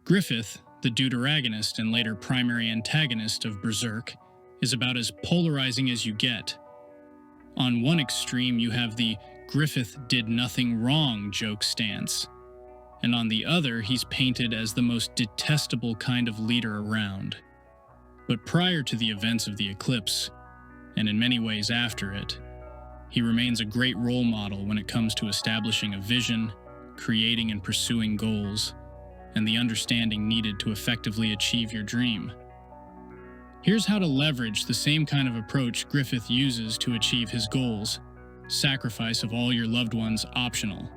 Griffith, the deuteragonist and later primary antagonist of Berserk, is about as polarizing as you get. On one extreme, you have the Griffith did nothing wrong joke stance, and on the other, he's painted as the most detestable kind of leader around. But prior to the events of the eclipse, and in many ways after it, he remains a great role model when it comes to establishing a vision, creating and pursuing goals, and the understanding needed to effectively achieve your dream. Here's how to leverage the same kind of approach Griffith uses to achieve his goals: sacrifice of all your loved ones optional.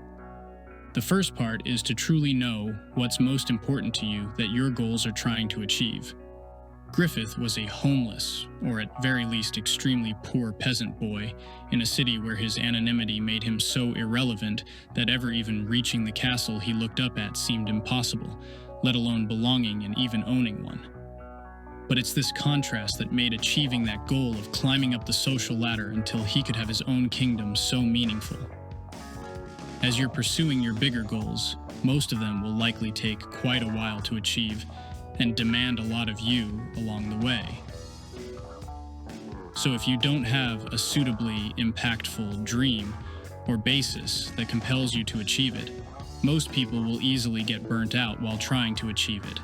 The first part is to truly know what's most important to you that your goals are trying to achieve. Griffith was a homeless, or at very least extremely poor peasant boy, in a city where his anonymity made him so irrelevant that ever even reaching the castle he looked up at seemed impossible, let alone belonging and even owning one. But it's this contrast that made achieving that goal of climbing up the social ladder until he could have his own kingdom so meaningful. As you're pursuing your bigger goals, most of them will likely take quite a while to achieve and demand a lot of you along the way. So if you don't have a suitably impactful dream or basis that compels you to achieve it, most people will easily get burnt out while trying to achieve it.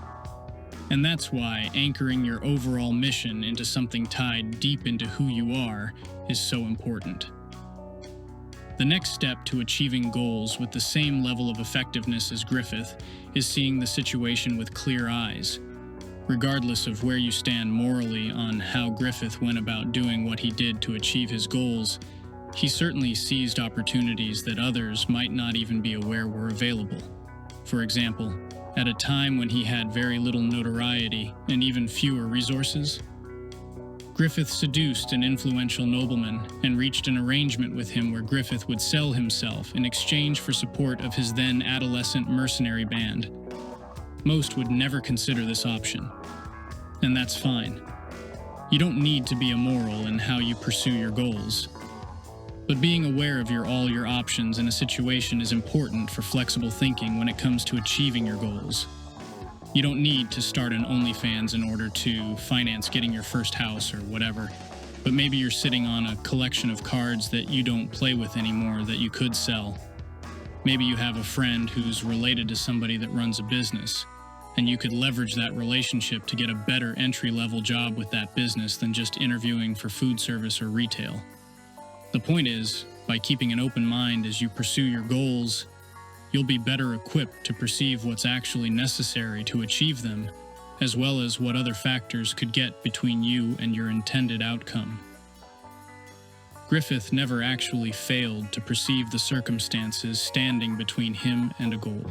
And that's why anchoring your overall mission into something tied deep into who you are is so important. The next step to achieving goals with the same level of effectiveness as Griffith is seeing the situation with clear eyes. Regardless of where you stand morally on how Griffith went about doing what he did to achieve his goals, he certainly seized opportunities that others might not even be aware were available. For example, at a time when he had very little notoriety and even fewer resources, Griffith seduced an influential nobleman and reached an arrangement with him where Griffith would sell himself in exchange for support of his then adolescent mercenary band. Most would never consider this option, and that's fine. You don't need to be immoral in how you pursue your goals, but being aware of all your options in a situation is important for flexible thinking when it comes to achieving your goals. You don't need to start an OnlyFans in order to finance getting your first house or whatever, but maybe you're sitting on a collection of cards that you don't play with anymore that you could sell. Maybe you have a friend who's related to somebody that runs a business, and you could leverage that relationship to get a better entry-level job with that business than just interviewing for food service or retail. The point is, by keeping an open mind as you pursue your goals, you'll be better equipped to perceive what's actually necessary to achieve them, as well as what other factors could get between you and your intended outcome. Griffith never actually failed to perceive the circumstances standing between him and a goal.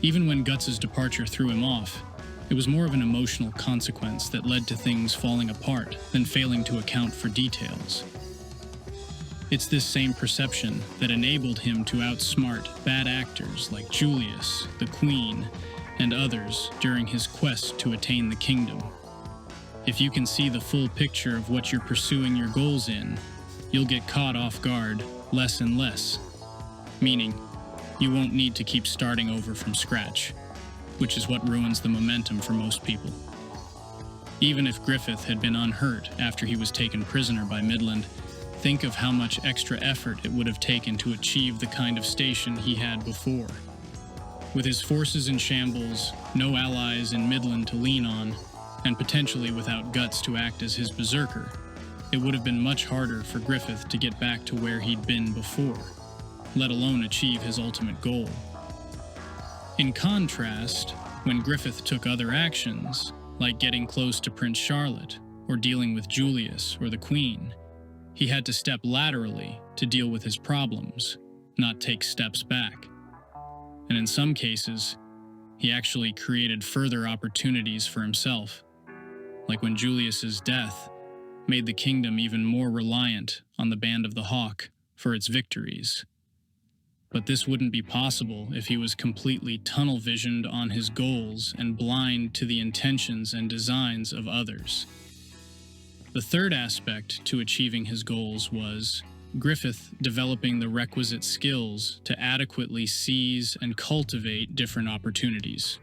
Even when Guts' departure threw him off, it was more of an emotional consequence that led to things falling apart than failing to account for details. It's this same perception that enabled him to outsmart bad actors like Julius, the Queen, and others during his quest to attain the kingdom. If you can see the full picture of what you're pursuing your goals in, you'll get caught off guard less and less, meaning you won't need to keep starting over from scratch, which is what ruins the momentum for most people. Even if Griffith had been unhurt after he was taken prisoner by Midland, think of how much extra effort it would have taken to achieve the kind of station he had before. With his forces in shambles, no allies in Midland to lean on, and potentially without Guts to act as his berserker, it would have been much harder for Griffith to get back to where he'd been before, let alone achieve his ultimate goal. In contrast, when Griffith took other actions, like getting close to Prince Charlotte, or dealing with Julius or the Queen, he had to step laterally to deal with his problems, not take steps back. And in some cases, he actually created further opportunities for himself, like when Julius's death made the kingdom even more reliant on the Band of the Hawk for its victories. But this wouldn't be possible if he was completely tunnel-visioned on his goals and blind to the intentions and designs of others. The third aspect to achieving his goals was Griffith developing the requisite skills to adequately seize and cultivate different opportunities,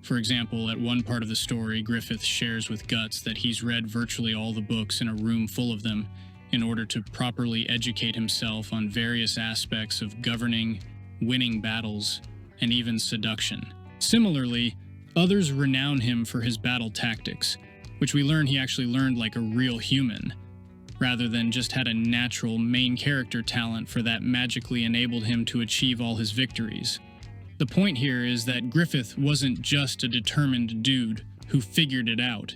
For example, at one part of the story, Griffith shares with Guts that he's read virtually all the books in a room full of them in order to properly educate himself on various aspects of governing, winning battles, and even seduction. Similarly, others renown him for his battle tactics, which we learn he actually learned like a real human, rather than just had a natural main character talent for that magically enabled him to achieve all his victories. The point here is that Griffith wasn't just a determined dude who figured it out.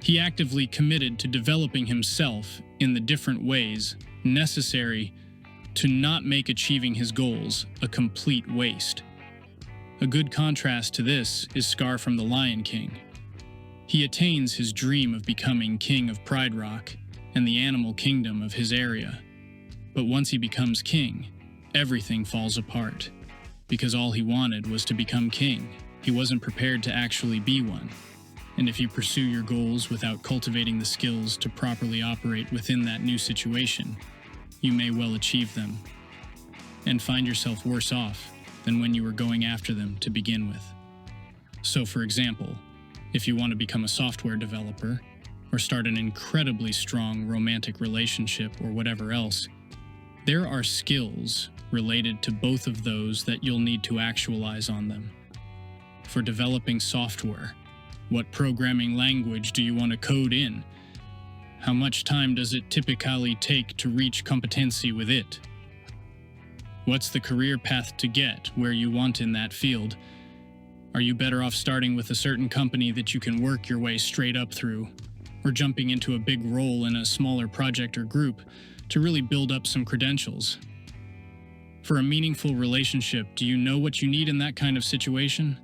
He actively committed to developing himself in the different ways necessary to not make achieving his goals a complete waste. A good contrast to this is Scar from The Lion King. He attains his dream of becoming king of Pride Rock and the animal kingdom of his area. But once he becomes king, everything falls apart. Because all he wanted was to become king. He wasn't prepared to actually be one. And if you pursue your goals without cultivating the skills to properly operate within that new situation, you may well achieve them, and find yourself worse off than when you were going after them to begin with. So for example, if you want to become a software developer, or start an incredibly strong romantic relationship or whatever else, there are skills related to both of those that you'll need to actualize on them. For developing software, what programming language do you want to code in? How much time does it typically take to reach competency with it? What's the career path to get where you want in that field? Are you better off starting with a certain company that you can work your way straight up through, or jumping into a big role in a smaller project or group to really build up some credentials? For a meaningful relationship, do you know what you need in that kind of situation?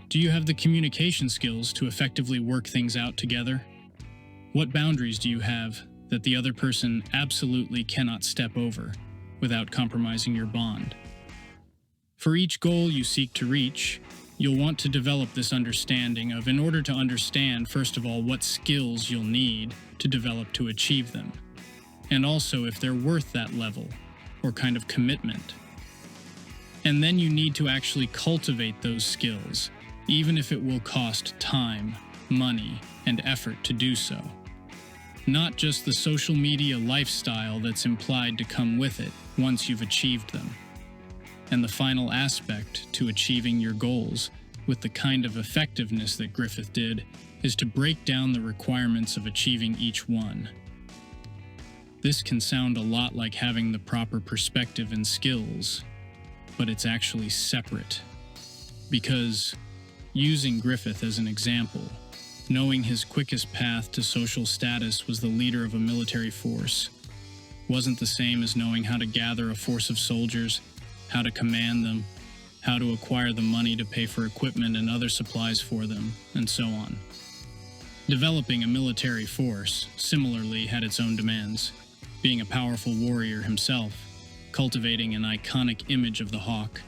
Do you have the communication skills to effectively work things out together? What boundaries do you have that the other person absolutely cannot step over without compromising your bond? For each goal you seek to reach, you'll want to develop this understanding of, in order to understand, first of all, what skills you'll need to develop to achieve them, and also if they're worth that level or kind of commitment. And then you need to actually cultivate those skills, even if it will cost time, money, and effort to do so. Not just the social media lifestyle that's implied to come with it once you've achieved them. And the final aspect to achieving your goals with the kind of effectiveness that Griffith did is to break down the requirements of achieving each one. This can sound a lot like having the proper perspective and skills, but it's actually separate. Because, using Griffith as an example, knowing his quickest path to social status was the leader of a military force wasn't the same as knowing how to gather a force of soldiers, how to command them, how to acquire the money to pay for equipment and other supplies for them, and so on. Developing a military force, similarly, had its own demands. Being a powerful warrior himself, cultivating an iconic image of the Hawk,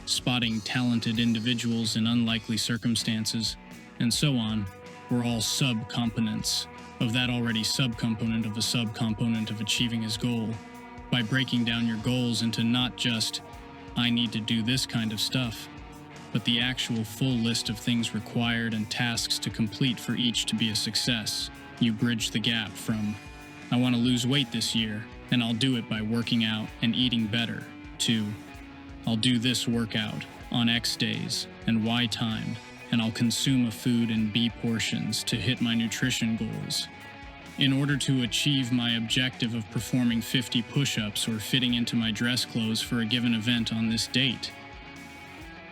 spotting talented individuals in unlikely circumstances, and so on, were all subcomponents of that already subcomponent of a subcomponent of achieving his goal, by breaking down your goals into not just, I need to do this kind of stuff, but the actual full list of things required and tasks to complete for each to be a success. You bridge the gap from, I want to lose weight this year, and I'll do it by working out and eating better, to, I'll do this workout on X days and Y time, and I'll consume a food in B portions to hit my nutrition goals. In order to achieve my objective of performing 50 push-ups or fitting into my dress clothes for a given event on this date.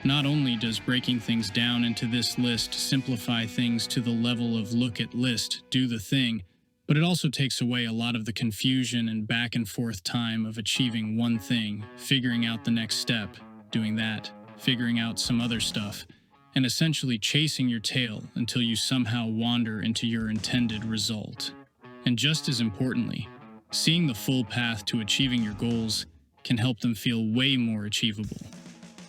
Not only does breaking things down into this list simplify things to the level of look at list, do the thing, but it also takes away a lot of the confusion and back and forth time of achieving one thing, figuring out the next step, doing that, figuring out some other stuff, and essentially chasing your tail until you somehow wander into your intended result. And just as importantly, seeing the full path to achieving your goals can help them feel way more achievable,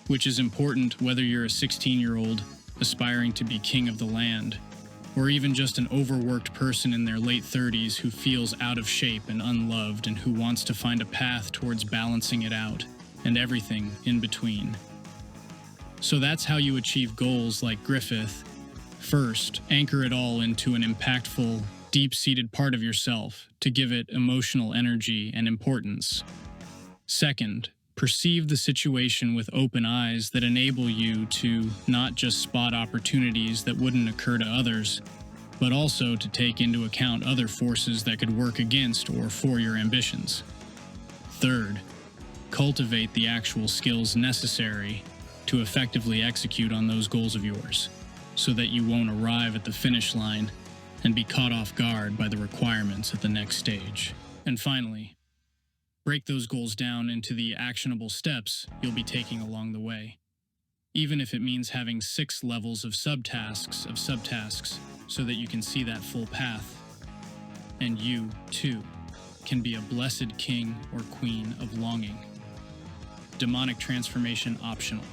which is important whether you're a 16-year-old aspiring to be king of the land, or even just an overworked person in their late 30s who feels out of shape and unloved and who wants to find a path towards balancing it out, and everything in between. So that's how you achieve goals like Griffith. First, anchor it all into an impactful, deep-seated part of yourself to give it emotional energy and importance. Second, perceive the situation with open eyes that enable you to not just spot opportunities that wouldn't occur to others, but also to take into account other forces that could work against or for your ambitions. Third, cultivate the actual skills necessary to effectively execute on those goals of yours, so that you won't arrive at the finish line and be caught off guard by the requirements at the next stage. And finally, break those goals down into the actionable steps you'll be taking along the way, even if it means having 6 levels of subtasks so that you can see that full path. And you, too, can be a blessed king or queen of longing. Demonic transformation optional.